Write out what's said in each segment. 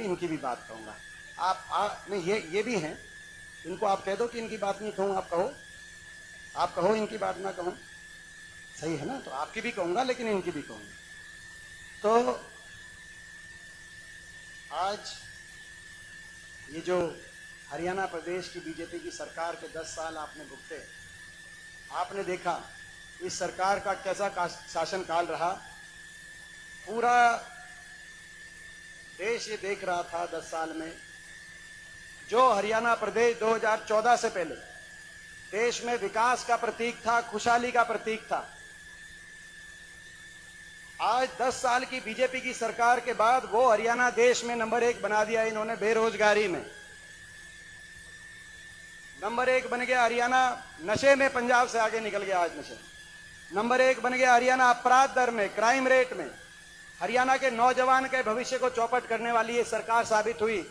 इनकी भी बात कहूंगा। नहीं, ये भी हैं, इनको आप कह दो कि इनकी बात नहीं कहूँ, आप कहो इनकी बात ना कहूँ, सही है ना? तो आपकी भी कहूंगा लेकिन इनकी भी कहूंगा। तो आज ये जो हरियाणा प्रदेश की बीजेपी की सरकार के 10 साल आपने भुगते, आपने देखा इस सरकार का कैसा शासन काल रहा। पूरा देश ये देख रहा था 10 साल में, जो हरियाणा प्रदेश 2014 से पहले देश में विकास का प्रतीक था, खुशहाली का प्रतीक था, आज 10 साल की बीजेपी की सरकार के बाद वो हरियाणा देश में नंबर 1 बना दिया इन्होंने। बेरोजगारी में नंबर 1 बन गया हरियाणा, नशे में पंजाब से आगे निकल गया। आज नशे नंबर 1 बन गया हरियाणा, अपराध दर में, क्राइम रेट में। हरियाणा के नौजवान के भविष्य को चौपट करने वाली ये सरकार साबित हुई।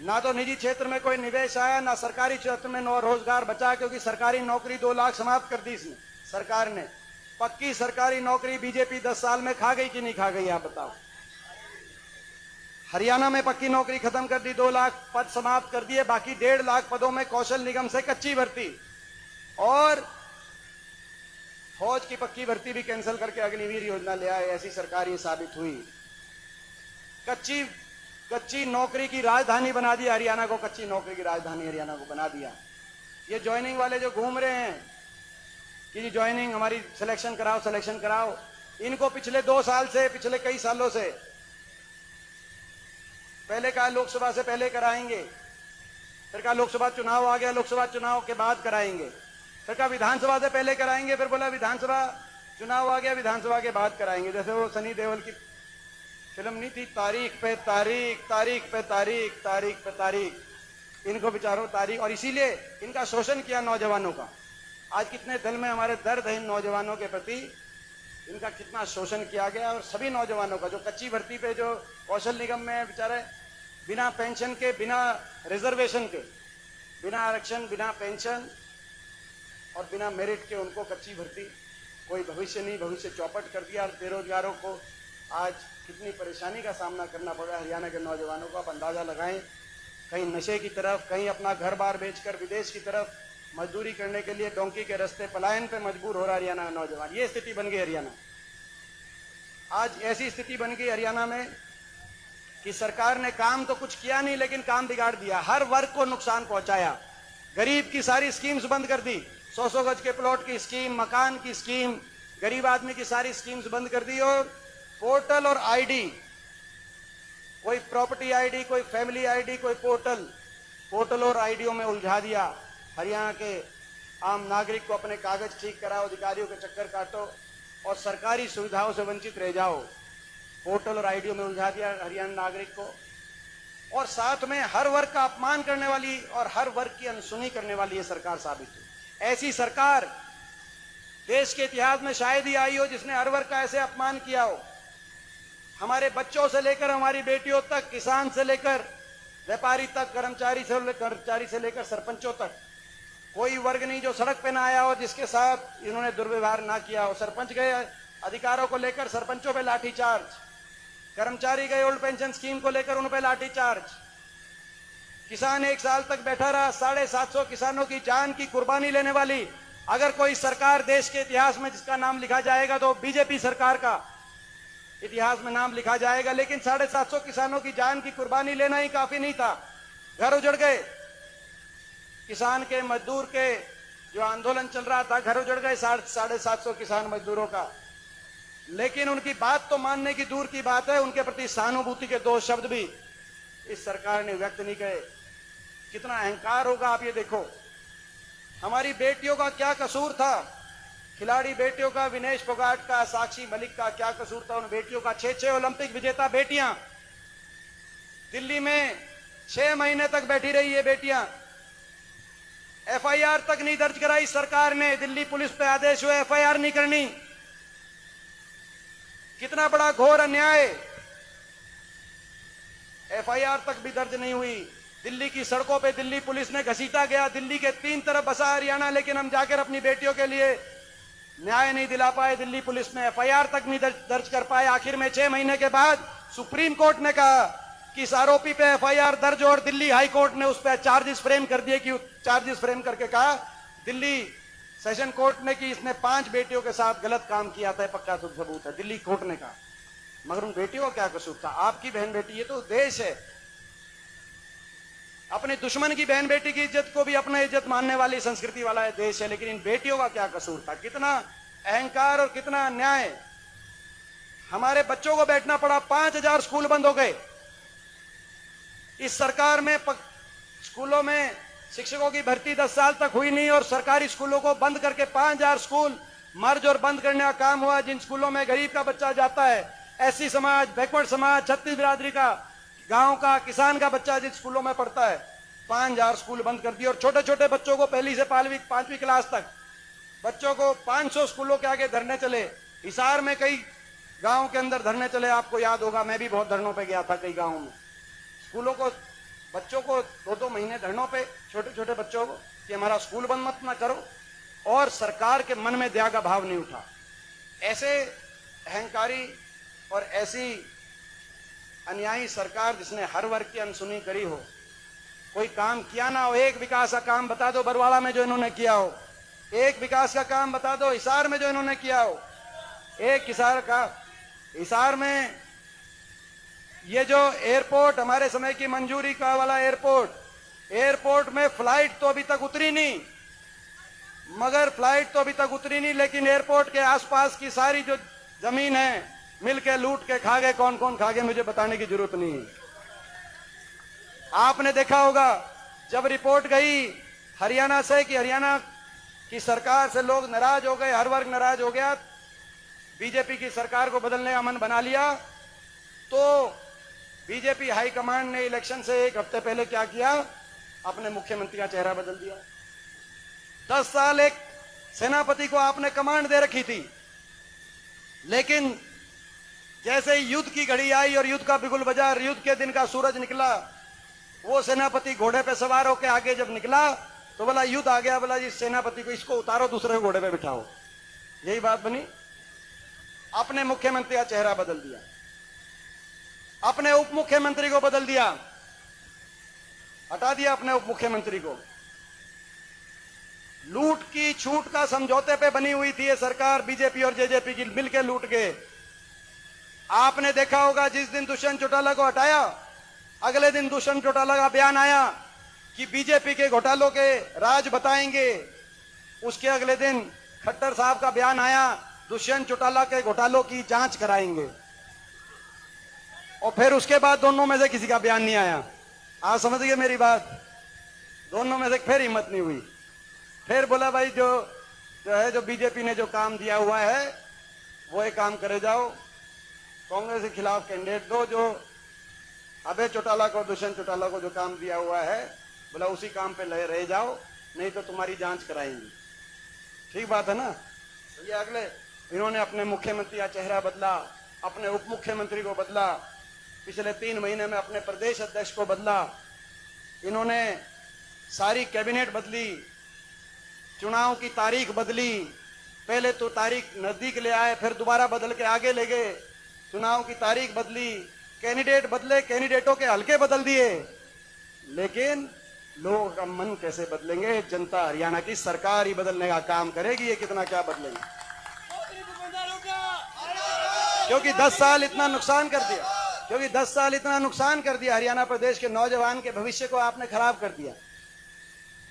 ना तो निजी क्षेत्र में कोई निवेश आया, ना सरकारी क्षेत्र में रोजगार बचा, क्योंकि सरकारी नौकरी 2 लाख समाप्त कर दी इसने सरकार ने। पक्की सरकारी नौकरी बीजेपी 10 साल में खा गई कि नहीं खा गई, आप बताओ? हरियाणा में पक्की नौकरी खत्म कर दी, 2 लाख पद समाप्त कर दिए, बाकी 1.5 लाख पदों में कौशल निगम से कच्ची भर्ती, और फौज की पक्की भर्ती भी कैंसिल करके अग्निवीर योजना ले आए। ऐसी सरकार ये साबित हुई। कच्ची नौकरी की राजधानी बना दिया हरियाणा को, कच्ची नौकरी की राजधानी हरियाणा को बना दिया। ये ज्वाइनिंग वाले जो घूम रहे हैं कि जी ज्वाइनिंग हमारी सिलेक्शन कराओ, इनको पिछले 2 साल से, पिछले कई सालों से पहले कहा लोकसभा से पहले कराएंगे, फिर कहा लोकसभा चुनाव आ गया, लोकसभा चुनाव के बाद कराएंगे, फिर कहा विधानसभा से पहले कराएंगे, फिर बोला विधानसभा चुनाव आ गया, विधानसभा के बाद कराएंगे। जैसे वो सनी देओल की फिल्म नहीं थी, तारीख पे तारीख, तारीख पे तारीख, तारीख पे तारीख, इनको बेचारों तारीख। और इसीलिए इनका शोषण किया नौजवानों का। आज कितने दिल में हमारे दर्द है इन नौजवानों के प्रति, इनका कितना शोषण किया गया। और सभी नौजवानों का जो कच्ची भर्ती पे, जो कौशल निगम में बेचारे बिना पेंशन के, बिना रिजर्वेशन के, बिना आरक्षण, बिना पेंशन और बिना मेरिट के उनको कच्ची भर्ती, कोई भविष्य नहीं, भविष्य चौपट कर दिया। और बेरोजगारों को आज कितनी परेशानी का सामना करना पड़ रहा है हरियाणा के नौजवानों को, आप अंदाजा लगाएं। कहीं नशे की तरफ, कहीं अपना घर बार बेचकर विदेश की तरफ मजदूरी करने के लिए डोंकी के रास्ते पलायन पे मजबूर हो रहा है हरियाणा का नौजवान। ये स्थिति बन गई हरियाणा। आज ऐसी स्थिति बन गई हरियाणा में कि सरकार ने काम तो कुछ किया नहीं, लेकिन काम बिगाड़ दिया। हर वर्ग को नुकसान पहुंचाया। गरीब की सारी स्कीम्स बंद कर दी, 100-100 गज के प्लॉट की स्कीम, मकान की स्कीम, गरीब आदमी की सारी स्कीम्स बंद कर दी। और पोर्टल और आईडी, कोई प्रॉपर्टी आईडी, कोई फैमिली आईडी, कोई पोर्टल और आईडियों में उलझा दिया। हरियाणा के आम नागरिक को अपने कागज ठीक कराओ, अधिकारियों के चक्कर काटो और सरकारी सुविधाओं से वंचित रह जाओ। पोर्टल और आईडियों में उलझा दिया हरियाणा नागरिक को। और साथ में हर वर्ग का अपमान करने वाली और हर वर्ग की अनसुनी करने वाली ये सरकार साबित हुई। ऐसी सरकार देश के इतिहास में शायद ही आई हो जिसने हर वर्ग का ऐसे अपमान किया हो। हमारे बच्चों से लेकर हमारी बेटियों तक, किसान से लेकर व्यापारी तक, कर्मचारी से लेकर सरपंचों तक, कोई वर्ग नहीं जो सड़क पे ना आया हो जिसके साथ इन्होंने दुर्व्यवहार ना किया हो। सरपंच गए अधिकारों को लेकर, सरपंचों पे लाठीचार्ज, कर्मचारी गए ओल्ड पेंशन स्कीम को लेकर, उन पे लाठीचार्ज, किसान 1 साल तक बैठा रहा। 750 किसानों की जान की कुर्बानी लेने वाली अगर कोई सरकार देश के इतिहास में जिसका नाम लिखा जाएगा तो बीजेपी सरकार का इतिहास में नाम लिखा जाएगा। लेकिन 750 किसानों की जान की कुर्बानी लेना ही काफी नहीं था। घर उजड़ गए, किसान के, मजदूर के जो आंदोलन चल रहा था, घर उजड़ गए 750 किसान मजदूरों का। लेकिन उनकी बात तो मानने की दूर की बात है, उनके प्रति सहानुभूति के 2 शब्द भी इस सरकार ने व्यक्त नहीं किए। कितना अहंकार होगा आप ये देखो। हमारी बेटियों का क्या कसूर था? खिलाड़ी बेटियों का, विनेश फोगाट का, साक्षी मलिक का क्या कसूर था? उन बेटियों का 6 ओलंपिक विजेता बेटियां दिल्ली में 6 महीने तक बैठी रही है बेटियां। एफआईआर तक नहीं दर्ज कराई सरकार ने। दिल्ली पुलिस पे आदेश हुए एफआईआर नहीं करनी। कितना बड़ा घोर अन्याय। एफआईआर तक भी दर्ज नहीं हुई। दिल्ली की सड़कों पे दिल्ली पुलिस ने घसीटा गया। दिल्ली के 3 तरफ बसा हरियाणा, लेकिन हम जाकर अपनी बेटियों के लिए न्याय नहीं दिला पाए। दिल्ली पुलिस में एफआईआर तक नहीं दर्ज कर पाए। आखिर में 6 महीने के बाद सुप्रीम कोर्ट ने कहा कि इस आरोपी पे एफआईआर दर्ज और दिल्ली हाई कोर्ट ने उस पर चार्जेस फ्रेम कर दिए, कि चार्जेस फ्रेम करके कहा दिल्ली सेशन कोर्ट ने कि इसने 5 बेटियों के साथ गलत काम किया था, पक्का सबूत है, दिल्ली कोर्ट ने कहा। मगर उन बेटियों का क्या कसूर था? आपकी बहन बेटी, ये तो देश है। अपने दुश्मन की बहन बेटी की इज्जत को भी अपना इज्जत मानने वाली संस्कृति वाला है देश है, लेकिन इन बेटियों का क्या कसूर था? कितना अहंकार और कितना अन्याय। हमारे बच्चों को बैठना पड़ा, 5000 स्कूल बंद हो गए इस सरकार में। स्कूलों में शिक्षकों की भर्ती 10 साल तक हुई नहीं और सरकारी स्कूलों को बंद करके 5000 स्कूल मर्ज और बंद करने का काम हुआ। जिन स्कूलों में गरीब का बच्चा जाता है, एससी समाज, बैकवर्ड समाज, छत्तीस बिरादरी का, गांव का, किसान का बच्चा जिन स्कूलों में पढ़ता है, 5000 स्कूल बंद कर दिए। और छोटे छोटे बच्चों को पहली से 5वीं क्लास तक बच्चों को 500 स्कूलों के आगे धरने चले। हिसार में कई गांव के अंदर धरने चले, आपको याद होगा, मैं भी बहुत धरनों पे गया था कई गांवों में। स्कूलों को, बच्चों को 2-2 महीने धरनों पे, छोटे छोटे बच्चों को, कि हमारा स्कूल बंद मत ना करो, और सरकार के मन में दया का भाव नहीं उठा। ऐसे अहंकारी और ऐसी अन्यायी सरकार जिसने हर वर्ग की अनसुनी करी हो, कोई काम किया ना हो। एक विकास का काम बता दो बरवाड़ा में जो इन्होंने किया हो, एक विकास का काम बता दो हिसार में जो इन्होंने किया हो। एक हिसार में ये जो एयरपोर्ट, हमारे समय की मंजूरी का वाला एयरपोर्ट में फ्लाइट तो अभी तक उतरी नहीं, लेकिन एयरपोर्ट के आसपास की सारी जो जमीन है मिलके लूट के खा गए। कौन कौन खा गए मुझे बताने की जरूरत नहीं है। आपने देखा होगा जब रिपोर्ट गई हरियाणा से कि हरियाणा की सरकार से लोग नाराज हो गए, हर वर्ग नाराज हो गया, बीजेपी की सरकार को बदलने का मन बना लिया, तो बीजेपी हाईकमांड ने इलेक्शन से 1 हफ्ते पहले क्या किया? अपने मुख्यमंत्री का चेहरा बदल दिया। 10 साल एक सेनापति को आपने कमांड दे रखी थी, लेकिन जैसे ही युद्ध की घड़ी आई और युद्ध का बिगुल बजा, युद्ध के दिन का सूरज निकला, वो सेनापति घोड़े पे सवार होकर आगे जब निकला तो बोला युद्ध आ गया, बोला जी सेनापति को इसको उतारो, दूसरे घोड़े पे बिठाओ। यही बात बनी। अपने मुख्यमंत्री का चेहरा बदल दिया, अपने उप मुख्यमंत्री को बदल दिया, हटा दिया अपने उप मुख्यमंत्री को। लूट की छूट का समझौते पे बनी हुई थी ये सरकार, बीजेपी और जेजेपी की मिलकर लूट गए। आपने देखा होगा जिस दिन दुष्यंत चौटाला को हटाया, अगले दिन दुष्यंत चौटाला का बयान आया कि बीजेपी के घोटालों के राज बताएंगे। उसके अगले दिन खट्टर साहब का बयान आया, दुष्यंत चौटाला के घोटालों की जांच कराएंगे। और फिर उसके बाद दोनों में से किसी का बयान नहीं आया। आप समझ गए मेरी बात? दोनों में से फिर हिम्मत नहीं हुई। फिर बोला भाई जो बीजेपी ने जो काम दिया हुआ है वो एक काम करे जाओ, कांग्रेस के खिलाफ कैंडिडेट दो, जो अभय चौटाला को, दुष्यंत चौटाला को जो काम दिया हुआ है, बोला उसी काम पे रह जाओ, नहीं तो तुम्हारी जांच कराएंगे। ठीक बात है ना? तो ये अगले इन्होंने अपने मुख्यमंत्री का चेहरा बदला, अपने उप मुख्यमंत्री को बदला, पिछले 3 महीने में अपने प्रदेश अध्यक्ष को बदला, इन्होंने सारी कैबिनेट बदली, चुनाव की तारीख बदली। पहले तो तारीख नजदीक ले आए, फिर दोबारा बदल के आगे ले गए, चुनाव की तारीख बदली, कैंडिडेट बदले, कैंडिडेटों के हलके बदल दिए, लेकिन लोगों का मन कैसे बदलेंगे? जनता हरियाणा की सरकार ही बदलने का काम करेगी। ये कितना क्या बदलेंगे? क्योंकि 10 साल इतना नुकसान कर दिया, हरियाणा प्रदेश के नौजवान के भविष्य को आपने खराब कर दिया।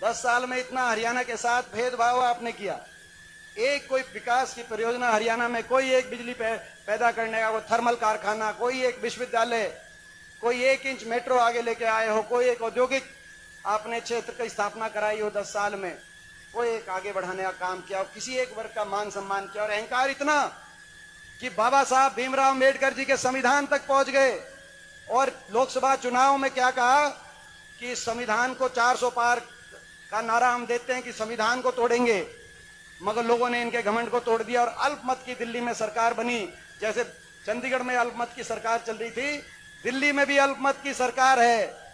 10 साल में इतना हरियाणा के साथ भेदभाव आपने किया। एक कोई विकास की परियोजना हरियाणा में, कोई एक बिजली पैदा करने का वो थर्मल कारखाना, कोई एक विश्वविद्यालय, कोई 1 इंच मेट्रो आगे लेके आए हो, कोई एक औद्योगिक आपने क्षेत्र की स्थापना कराई हो 10 साल में, कोई एक आगे बढ़ाने का काम किया हो, किसी एक वर्ग का मान सम्मान किया। और अहंकार इतना कि बाबा साहब भीमराव अम्बेडकर जी के संविधान तक पहुंच गए और लोकसभा चुनाव में क्या कहा कि संविधान को 400 पार का नारा हम देते हैं कि संविधान को तोड़ेंगे, मगर लोगों ने इनके घमंड को तोड़ दिया और अल्पमत की दिल्ली में सरकार बनी। जैसे चंडीगढ़ में अल्पमत की सरकार चल रही थी, दिल्ली में भी अल्पमत की सरकार है,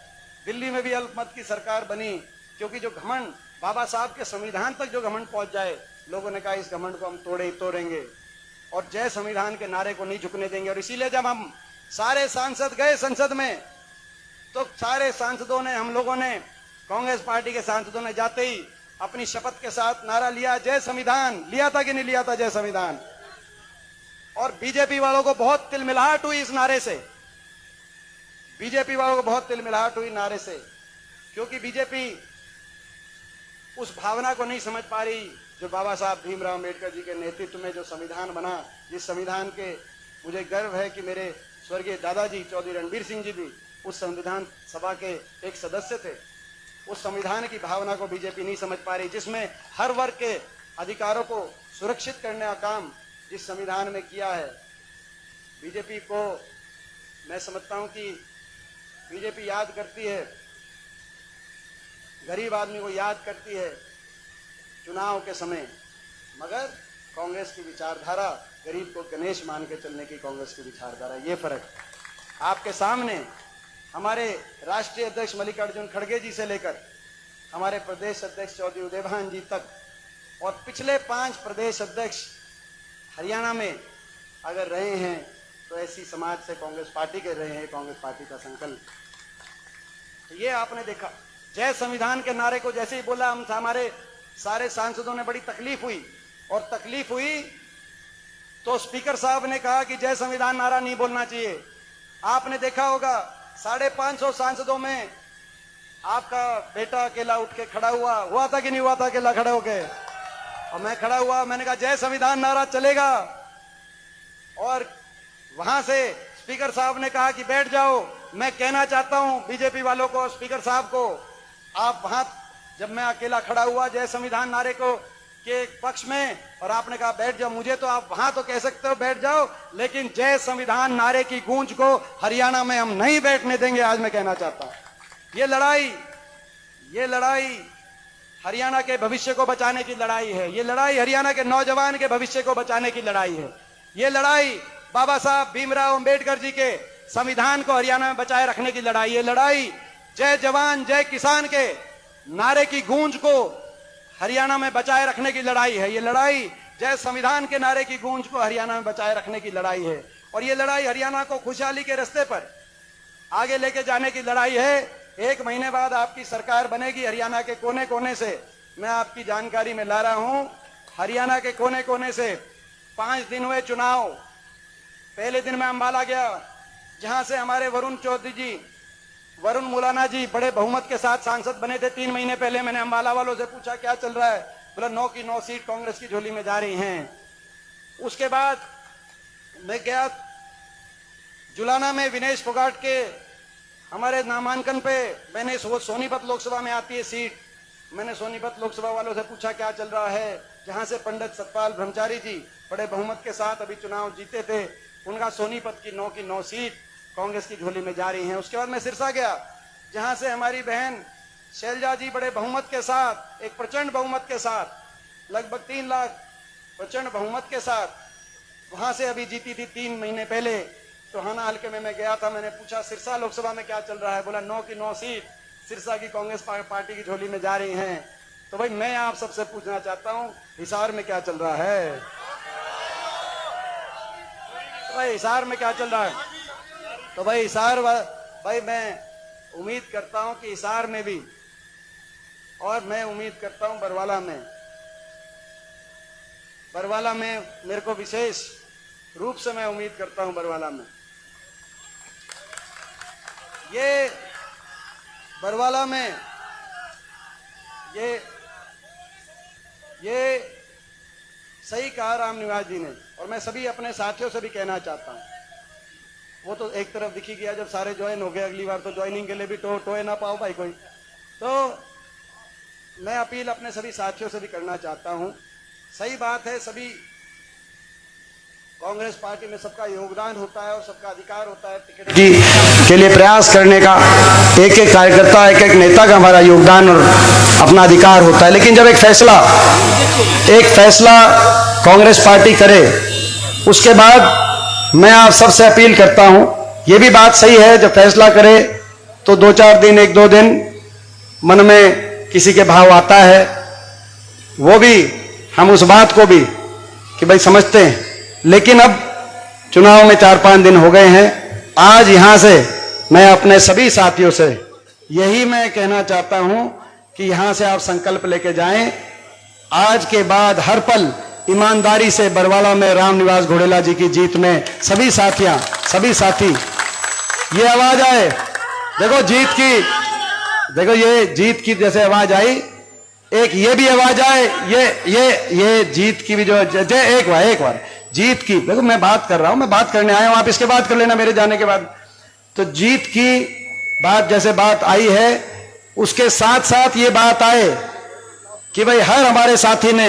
दिल्ली में भी अल्पमत की सरकार बनी, क्योंकि जो घमंड बाबा साहब के संविधान तक जो घमंड पहुंच जाए, लोगों ने कहा इस घमंड को हम तोड़ेंगे और जय संविधान के नारे को नहीं झुकने देंगे। और इसीलिए जब हम सारे सांसद गए संसद में तो सारे सांसदों ने, हम लोगों ने, कांग्रेस पार्टी के सांसदों ने जाते ही अपनी शपथ के साथ नारा लिया, जय संविधान। लिया था कि नहीं लिया था जय संविधान? और बीजेपी वालों को बहुत तिलमिलाहट हुई इस नारे से, बीजेपी वालों को बहुत तिलमिलाहट हुई नारे से, क्योंकि बीजेपी उस भावना को नहीं समझ पा रही जो बाबा साहब भीमराव अम्बेडकर जी के नेतृत्व में जो संविधान बना, जिस संविधान के मुझे गर्व है कि मेरे स्वर्गीय दादाजी चौधरी रणबीर सिंह जी भी उस संविधान सभा के एक सदस्य थे। उस संविधान की भावना को बीजेपी नहीं समझ पा रही, जिसमें हर वर्ग के अधिकारों को सुरक्षित करने का काम जिस संविधान में किया है। बीजेपी को मैं समझता हूं कि बीजेपी याद करती है, गरीब आदमी को याद करती है चुनाव के समय, मगर कांग्रेस की विचारधारा गरीब को गणेश मान के चलने की कांग्रेस की विचारधारा, ये फर्क आपके सामने। हमारे राष्ट्रीय अध्यक्ष मल्लिकार्जुन खड़गे जी से लेकर हमारे प्रदेश अध्यक्ष चौधरी उदयभान जी तक, और पिछले 5 प्रदेश अध्यक्ष हरियाणा में अगर रहे हैं तो ऐसी समाज से कांग्रेस पार्टी के रहे हैं, कांग्रेस पार्टी का संकल्प। तो ये आपने देखा, जय संविधान के नारे को जैसे ही बोला, हम हमारे सारे सांसदों ने बड़ी तकलीफ हुई, और तकलीफ हुई तो स्पीकर साहब ने कहा कि जय संविधान नारा नहीं बोलना चाहिए। आपने देखा होगा 550 सांसदों में आपका बेटा अकेला उठ के खड़ा हुआ था कि नहीं हुआ था? अकेला खड़ा होके, और मैं खड़ा हुआ, मैंने कहा जय संविधान नारा चलेगा, और वहां से स्पीकर साहब ने कहा कि बैठ जाओ। मैं कहना चाहता हूं बीजेपी वालों को, स्पीकर साहब को, आप वहां, जब मैं अकेला खड़ा हुआ जय संविधान नारे को के पक्ष में, और आपने कहा बैठ जाओ, मुझे तो आप वहां तो कह सकते हो बैठ जाओ, लेकिन जय संविधान नारे की गूंज को हरियाणा में हम नहीं बैठने देंगे। आज मैं कहना चाहता हूं, ये लड़ाई हरियाणा के भविष्य को बचाने की लड़ाई है। ये लड़ाई हरियाणा के नौजवान के भविष्य को बचाने की लड़ाई है। ये लड़ाई बाबा साहब भीमराव अम्बेडकर जी के संविधान को हरियाणा में बचाए रखने की लड़ाई। ये लड़ाई जय जवान जय किसान के नारे की गूंज को हरियाणा में बचाए रखने की लड़ाई है। ये लड़ाई जय संविधान के नारे की गूंज को हरियाणा में बचाए रखने की लड़ाई है। और ये लड़ाई हरियाणा को खुशहाली के रास्ते पर आगे लेके जाने की लड़ाई है। 1 महीने बाद आपकी सरकार बनेगी। हरियाणा के कोने कोने से मैं आपकी जानकारी में ला रहा हूं, हरियाणा के कोने कोने से 5 दिन हुए चुनाव। पहले दिन मैं अंबाला गया, जहां से हमारे वरुण चौधरी जी, वरुण मुलाना जी बड़े बहुमत के साथ सांसद बने थे 3 महीने पहले। मैंने अंबाला वालों से पूछा क्या चल रहा है, बोला 9 की 9 सीट कांग्रेस की झोली में जा रही हैं। उसके बाद मैं गया जुलाना में, विनेश फोगाट के हमारे नामांकन पे, मैंने सोनीपत लोकसभा में आती है सीट, मैंने सोनीपत लोकसभा वालों से पूछा क्या चल रहा है, जहां से पंडित सतपाल ब्रह्मचारी जी बड़े बहुमत के साथ अभी चुनाव जीते थे, उनका सोनीपत की 9 की 9 सीट कांग्रेस की झोली में जा रही हैं। उसके बाद मैं सिरसा गया, जहां से हमारी बहन शैलजा जी बड़े बहुमत के साथ, एक प्रचंड बहुमत के साथ, लगभग 3 लाख प्रचंड बहुमत के साथ, वहां से अभी जीती थी 3 महीने पहले। तो हाना हल्के में मैं गया था, मैंने पूछा सिरसा लोकसभा में क्या चल रहा है, बोला 9 की 9 सीट सिरसा की कांग्रेस पार्टी की झोली में जा रही हैं। तो भाई मैं आप सबसे पूछना चाहता हूं, हिसार में क्या चल रहा है? तो भाई हिसार में क्या चल रहा है? तो भाई हिसार, भाई मैं उम्मीद करता हूं कि हिसार में भी, और मैं उम्मीद करता हूं बरवाला में मेरे को विशेष रूप से मैं उम्मीद करता हूं बरवाला में, ये बरवाला में ये सही कहा रामनिवास जी ने। और मैं सभी अपने साथियों से भी कहना चाहता हूं, वो तो एक तरफ दिखी गया जब सारे ज्वाइन हो गए, अगली बार तो ज्वाइनिंग के लिए भी टोए ना पाओ भाई कोई। तो मैं अपील अपने सभी साथियों से भी करना चाहता हूं, सही बात है, सभी कांग्रेस पार्टी में सबका योगदान होता है और सबका अधिकार होता है टिकट के लिए प्रयास करने का। एक एक कार्यकर्ता, एक एक नेता का हमारा योगदान और अपना अधिकार होता है। लेकिन जब एक फैसला कांग्रेस पार्टी करे, उसके बाद मैं आप सबसे अपील करता हूं, यह भी बात सही है जब फैसला करे तो 2-4 दिन, 1-2 दिन मन में किसी के भाव आता है, वो भी हम उस बात को भी कि भाई समझते हैं। लेकिन अब चुनाव में 4-5 दिन हो गए हैं, आज यहां से मैं अपने सभी साथियों से यही मैं कहना चाहता हूं कि यहां से आप संकल्प लेके जाएं, आज के बाद हर पल ईमानदारी से बरवाला में रामनिवास घोड़ेला जी की जीत में सभी साथी ये आवाज आए। देखो जीत की, देखो ये जीत की जैसे आवाज आई, एक ये भी आवाज आए, ये जीत की भी जो एक बार जीत की, देखो मैं बात कर रहा हूं, मैं बात करने आया हूं, आप इसके बाद कर लेना मेरे जाने के बाद। तो जीत की बात जैसे बात आई है, उसके साथ साथ ये बात आए कि भाई हर हमारे साथी ने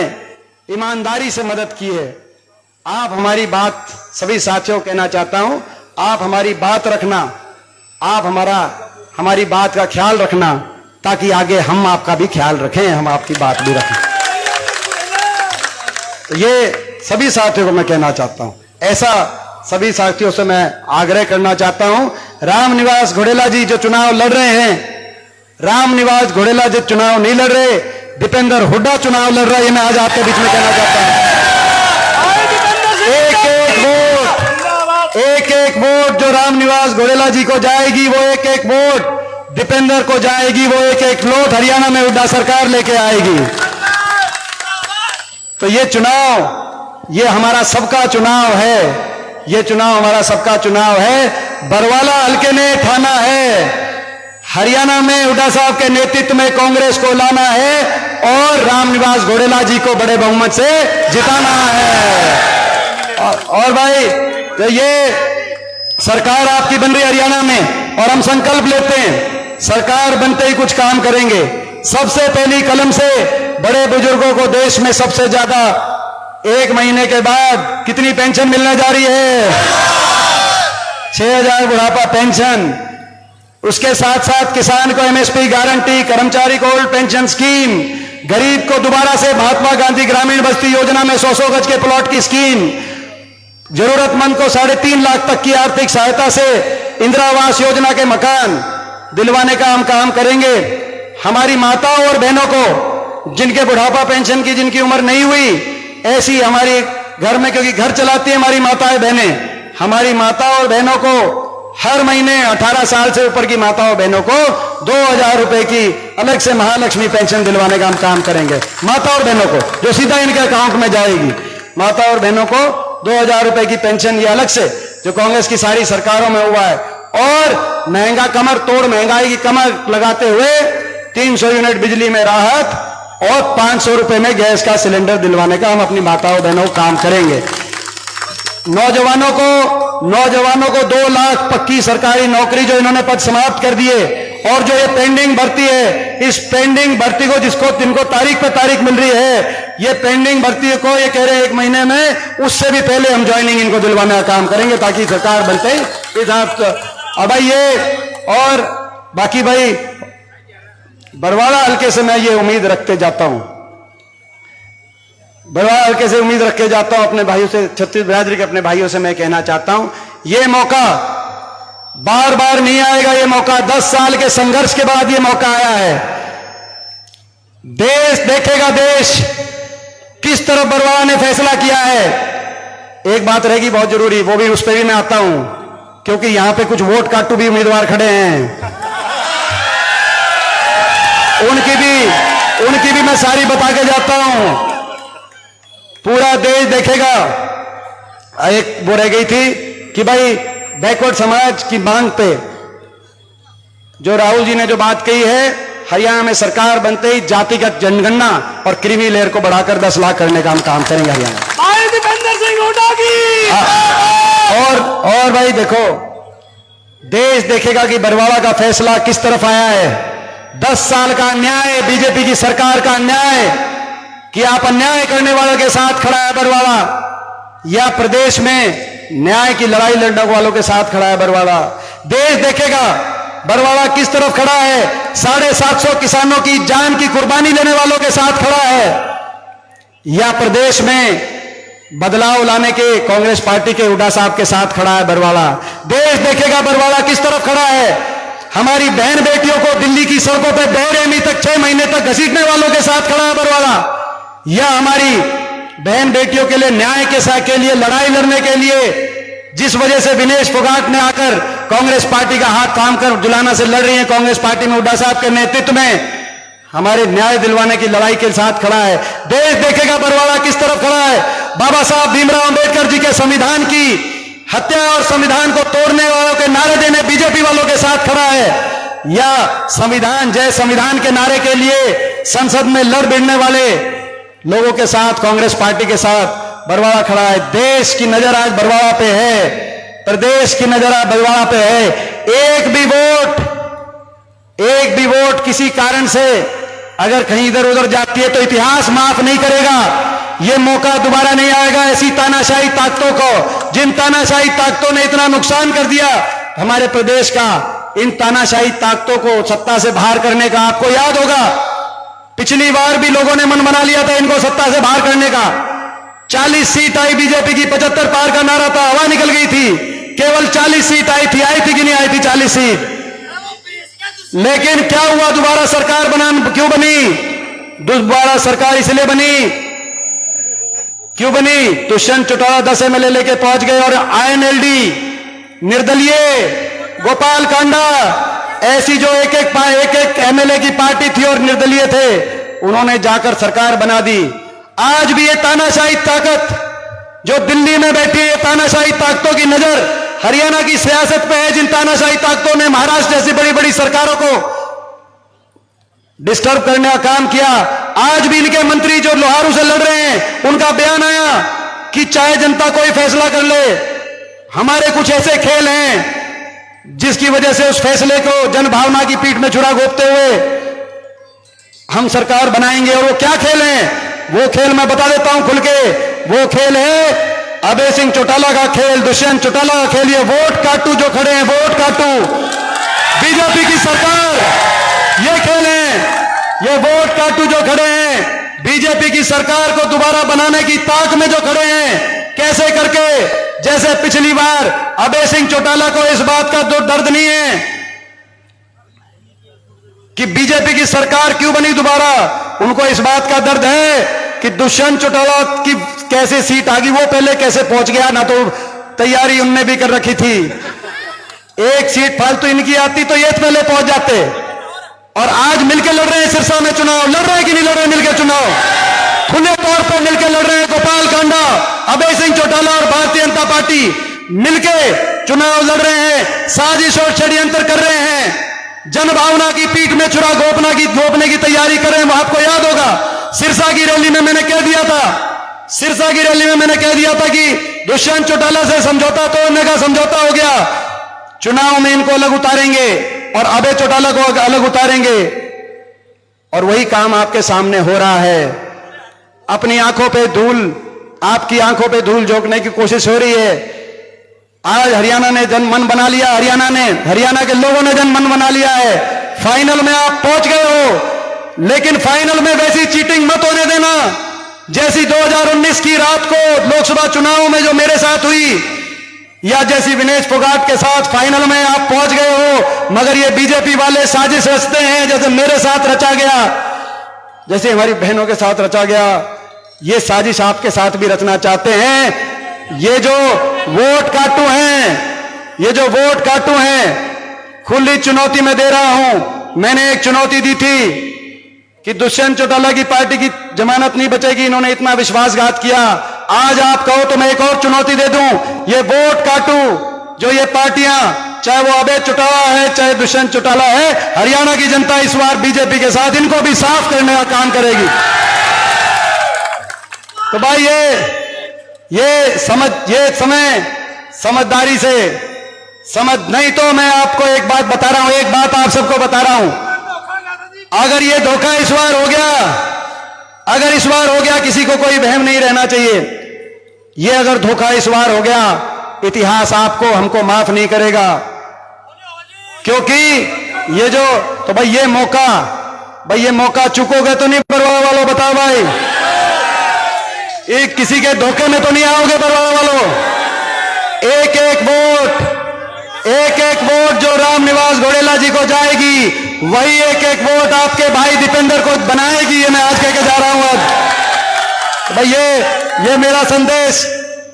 ईमानदारी से मदद की है। आप हमारी बात, सभी साथियों को कहना चाहता हूं, आप हमारी बात रखना, आप हमारी बात का ख्याल रखना, ताकि आगे हम आपका भी ख्याल रखें, हम आपकी बात भी रखें। तो ये सभी साथियों को मैं कहना चाहता हूं, ऐसा सभी साथियों से मैं आग्रह करना चाहता हूं। रामनिवास घोड़ेला जी जो चुनाव लड़ रहे हैं, रामनिवास घोड़ेला जी चुनाव नहीं लड़ रहे, दीपेंद्र हुड्डा चुनाव लड़ रहा है, ये मैं आज आपके बीच में कहना चाहता हूं। एक वोट जो रामनिवास घोड़ेला जी को जाएगी, वो एक वोट दीपेंद्र को जाएगी, वो एक वोट हरियाणा में हुड्डा सरकार लेके आएगी। तो ये चुनाव, ये हमारा सबका चुनाव है, ये चुनाव हमारा सबका चुनाव है। बरवाला हल्के ने ठाना है, हरियाणा में हुड्डा साहब के नेतृत्व में कांग्रेस को लाना है और रामनिवास घोड़ेला जी को बड़े बहुमत से जिताना है। और भाई तो ये सरकार आपकी बन रही है हरियाणा में, और हम संकल्प लेते हैं सरकार बनते ही कुछ काम करेंगे। सबसे पहली कलम से बड़े बुजुर्गों को देश में सबसे ज्यादा 1 महीने के बाद कितनी पेंशन मिलने जा रही है? 6,000 बुढ़ापा पेंशन। उसके साथ साथ किसान को एमएसपी गारंटी, कर्मचारी को ओल्ड पेंशन स्कीम, गरीब को दोबारा से महात्मा गांधी ग्रामीण बस्ती योजना में 100 गज के प्लॉट की स्कीम, जरूरतमंद को 3.5 लाख तक की आर्थिक सहायता से इंदिरा आवास योजना के मकान दिलवाने का हम काम करेंगे। हमारी माताओं और बहनों को जिनके बुढ़ापा पेंशन की जिनकी उम्र नहीं हुई, ऐसी हमारी घर में, क्योंकि घर चलाती है हमारी माताएं बहनें, हमारी माताओं और बहनों को हर महीने 18 साल से ऊपर की माताओं बहनों को 2,000 रुपए की अलग से महालक्ष्मी पेंशन दिलवाने का हम काम करेंगे। माता और बहनों को, जो सीधा इनके अकाउंट में जाएगी, माता और बहनों को 2,000 रुपए की पेंशन, ये अलग से जो कांग्रेस की सारी सरकारों में हुआ है। और महंगा कमर तोड़ महंगाई की कमर लगाते हुए 300 यूनिट बिजली में राहत और 500 रुपए में गैस का सिलेंडर दिलवाने का हम अपनी माताओं बहनों को काम करेंगे। नौजवानों को 2 लाख पक्की सरकारी नौकरी जो इन्होंने पद समाप्त कर दिए, और जो ये पेंडिंग भर्ती है, इस पेंडिंग भर्ती को जिनको तारीख पे तारीख मिल रही है, ये पेंडिंग भर्ती को ये कह रहे 1 महीने में, उससे भी पहले हम ज्वाइनिंग इनको दिलवाने का काम करेंगे, ताकि सरकार बनते ही और भाई ये और बाकी भाई बरवाला हल्के से मैं ये उम्मीद रखते जाता हूं, बरवाला हल्के से उम्मीद रख के जाता हूं अपने भाइयों से, छत्तीस बिरादरी के अपने भाइयों से मैं कहना चाहता हूं, ये मौका बार बार नहीं आएगा। ये मौका 10 साल के संघर्ष के बाद ये मौका आया है। देश देखेगा, देश किस तरफ बरवाला ने फैसला किया है। एक बात रहेगी बहुत जरूरी, वो भी उस पर भी मैं आता हूं, क्योंकि यहां पे कुछ वोट काटू भी उम्मीदवार खड़े हैं, उनकी भी मैं सारी बता के जाता हूं। पूरा देश देखेगा। एक वो रह गई थी कि भाई बैकवर्ड समाज की मांग पे जो राहुल जी ने जो बात कही है, हरियाणा में सरकार बनते ही जातिगत जनगणना और क्रीमी लेयर को बढ़ाकर 10 लाख करने का हम काम करेंगे हरियाणा। दीपेंद्र सिंह हुड्डा की। और भाई देखो, देश देखेगा कि बरवाला का फैसला किस तरफ आया है। 10 साल का अन्याय, बीजेपी की सरकार का अन्याय कि आप अन्याय करने वालों के साथ खड़ा है बरवाला, या प्रदेश में न्याय की लड़ाई लड़ने वालों के साथ खड़ा है बरवाला। देश देखेगा बरवाला किस तरफ खड़ा है, 750 किसानों की जान की कुर्बानी लेने वालों के साथ खड़ा है, या प्रदेश में बदलाव लाने के कांग्रेस पार्टी के हुड्डा साहब के साथ खड़ा है बरवाला। देश देखेगा बरवाला किस तरफ खड़ा है, हमारी बहन बेटियों को दिल्ली की सड़कों पर बेरहमी तक 6 महीने तक घसीटने वालों के साथ खड़ा है बरवाला, या हमारी बहन बेटियों के लिए न्याय के लिए लड़ाई लड़ने के लिए जिस वजह से विनेश फोगाट ने आकर कांग्रेस पार्टी का हाथ थाम कर जुलाना से लड़ रही है, कांग्रेस पार्टी में हुड्डा साहब के नेतृत्व में हमारे न्याय दिलवाने की लड़ाई के साथ खड़ा है। देश देखेगा बरवाड़ा किस तरफ खड़ा है। बाबा साहब भीमराव अंबेडकर जी के संविधान की हत्या और संविधान को तोड़ने वालों के नारे देने बीजेपी वालों के साथ खड़ा है, या संविधान जय संविधान के नारे के लिए संसद में लड़ भिड़ने वाले लोगों के साथ कांग्रेस पार्टी के साथ बरवाड़ा खड़ा है। देश की नजर आज बरवाड़ा पे है, प्रदेश की नजर आज बरवाड़ा पे है। एक भी वोट किसी कारण से अगर कहीं इधर उधर जाती है तो इतिहास माफ नहीं करेगा। यह मौका दोबारा नहीं आएगा ऐसी तानाशाही ताकतों को, जिन तानाशाही ताकतों ने इतना नुकसान कर दिया हमारे प्रदेश का। इन तानाशाही ताकतों को सत्ता से बाहर करने का आपको याद होगा, पिछली बार भी लोगों ने मन बना लिया था इनको सत्ता से बाहर करने का। 40 सीट आई बीजेपी की, 75 पार का नारा था, हवा निकल गई थी। केवल 40 सीट आई थी कि नहीं आई थी 40 सीट। लेकिन क्या हुआ, दोबारा सरकार क्यों बनी? दोबारा सरकार इसलिए बनी, क्यों बनी? दुष्यंत चौटाला 10 एमएलए लेके पहुंच गए और आईएनएलडी, निर्दलीय, गोपाल कांडा, ऐसी जो एक एक एमएलए की पार्टी थी और निर्दलीय थे, उन्होंने जाकर सरकार बना दी। आज भी ये तानाशाही ताकत जो दिल्ली में बैठी है, तानाशाही ताकतों की नजर हरियाणा की सियासत पे है, जिन तानाशाही ताकतों ने महाराष्ट्र जैसी बड़ी बड़ी सरकारों को डिस्टर्ब करने का काम किया। आज भी इनके मंत्री जो लोहारू से लड़ रहे हैं, उनका बयान आया कि चाहे जनता कोई फैसला कर ले, हमारे कुछ ऐसे खेल हैं जिसकी वजह से उस फैसले को जनभावना की पीठ में छुरा घोंपते हुए हम सरकार बनाएंगे। और वो क्या खेल हैं? वो खेल मैं बता देता हूं खुल के। वो खेल है अभय सिंह चौटाला का खेल, दुष्यंत चौटाला का खेल। ये वोट काटू जो खड़े हैं, वोट काटू, बीजेपी की सरकार, ये खेल है। ये वोट काटू जो खड़े हैं, बीजेपी की सरकार को दोबारा बनाने की ताक में जो खड़े हैं, कैसे करके? जैसे पिछली बार अभय सिंह चौटाला को इस बात का दर्द नहीं है कि बीजेपी की सरकार क्यों बनी दोबारा, उनको इस बात का दर्द है कि दुष्यंत चौटाला की कैसे सीट आ गई, वो पहले कैसे पहुंच गया। ना तो तैयारी उनने भी कर रखी थी, एक सीट फालतू इनकी आती तो ये पहले पहुंच जाते। और आज मिलकर लड़ रहे हैं सिरसा में चुनाव, लड़ रहे हैं कि नहीं लड़ रहे? मिलकर चुनाव खुले तौर पर मिलकर लड़ रहे हैं। गोपाल कांडा, अभय सिंह चौटाला और भारतीय जनता पार्टी मिलकर चुनाव लड़ रहे हैं, साजिश और षड्यंत्र कर रहे हैं, जनभावना की पीठ में छुरा घोंपने की तैयारी कर रहे हैं। आपको याद होगा सिरसा की रैली में मैंने कह दिया था कि दुष्यंत चौटाला से समझौता तोड़ने का समझौता हो गया, चुनाव में इनको अलग उतारेंगे और अभय चौटाला को अलग उतारेंगे। और वही काम आपके सामने हो रहा है। अपनी आंखों पे धूल, आपकी आंखों पे धूल झोंकने की कोशिश हो रही है। आज हरियाणा ने जन मन बना लिया, हरियाणा के लोगों ने जन मन बना लिया है। फाइनल में आप पहुंच गए हो, लेकिन फाइनल में वैसी चीटिंग मत होने देना जैसी 2019 की रात को लोकसभा चुनाव में जो मेरे साथ हुई, या जैसी विनेश फोगाट के साथ फाइनल में आप पहुंच गए हो, मगर ये बीजेपी वाले साजिश रचते हैं जैसे मेरे साथ रचा गया, जैसे हमारी बहनों के साथ रचा गया, ये साजिश आपके साथ भी रचना चाहते हैं। ये जो वोट काटू हैं, खुली चुनौती मैं दे रहा हूं। मैंने एक चुनौती दी थी कि दुष्यंत चौटाला की पार्टी की जमानत नहीं बचेगी, इन्होंने इतना विश्वासघात किया। आज आप कहो तो मैं एक और चुनौती दे दूं, ये वोट काटू जो ये पार्टियां, चाहे वो अभय चौटाला है चाहे दुष्यंत चौटाला है, हरियाणा की जनता इस बार बीजेपी के साथ इनको भी साफ करने का काम करेगी। तो भाई ये समय समझदारी से समझ, नहीं तो मैं आपको एक बात बता रहा हूं, एक बात आप सबको बता रहा हूं, अगर ये धोखा इस बार हो गया, किसी को कोई वहम नहीं रहना चाहिए। ये अगर धोखा इस बार हो गया, इतिहास आपको हमको माफ नहीं करेगा, क्योंकि ये जो, तो भाई ये मौका चुकोगे तो नहीं बरवाड़ा वालों, बताओ भाई, एक किसी के धोखे में तो नहीं आओगे बरवाड़ा वालों। एक एक वोट जो रामनिवास घोड़ेला जी को जाएगी, वही एक एक वोट आपके भाई दीपेंद्र को बनाएगी। ये मैं आज कह के जा रहा हूं। आज भाई ये मेरा संदेश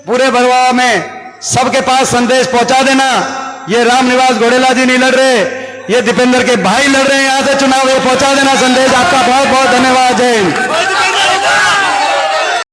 पूरे बरवाड़ा में सबके पास संदेश पहुंचा देना। ये रामनिवास घोड़ेला जी नहीं लड़ रहे, ये दीपेंद्र के भाई लड़ रहे हैं। यहां से चुनाव ये पहुंचा देना संदेश। आपका बहुत बहुत धन्यवाद। जय हिंद।